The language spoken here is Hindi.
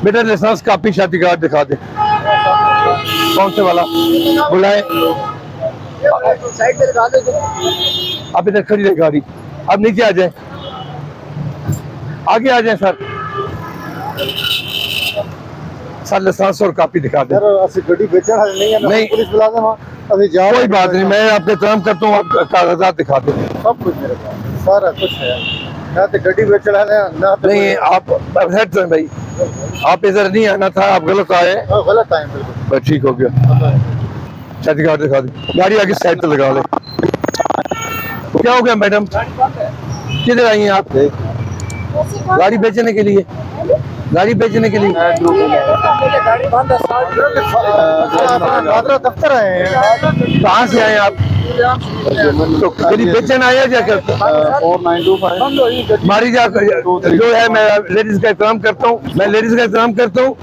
बेटा लाइसेंस कापी शादी कार्ड दिखा दे। कौन से वाला बुलाए? साइड पे दिखा दो। आप इधर खड़ी रहे गाड़ी, आप नीचे आ जाए, आगे आ जाए सर। सर लाइसेंस और कापी दिखा दे। गड्डी बेचना नहीं है, नहीं। पुलिस बुला दे वहाँ। अभी जाओ, कोई बात नहीं, मैं आपके एहतराम करता हूँ, आप कागजात दिखा दे। सब कुछ मेरे पास सारा कुछ है। ना तो गड्डी बेचना है ना तो नहीं आप हेड से भाई, आप इधर नहीं आना था, आप गलत आए। गलत टाइम बिल्कुल। बस ठीक हो गया। शादी कार्ड दिखा दे, गाड़ी आगे साइड पे लगा ले। क्या हो गया मैडम, किधर आई हैं आप? गाड़ी बेचने के लिए, गाड़ी बेचने के लिए। गाड़ी बंद है, दफ्तर आए हैं। कहाँ से आए आप? तो गाड़ी बेचने आए हैं जाकर? 4925 हमारी जो है, मैं लेडीज का एहतराम करता हूँ, मैं लेडीज का एहतराम करता हूँ।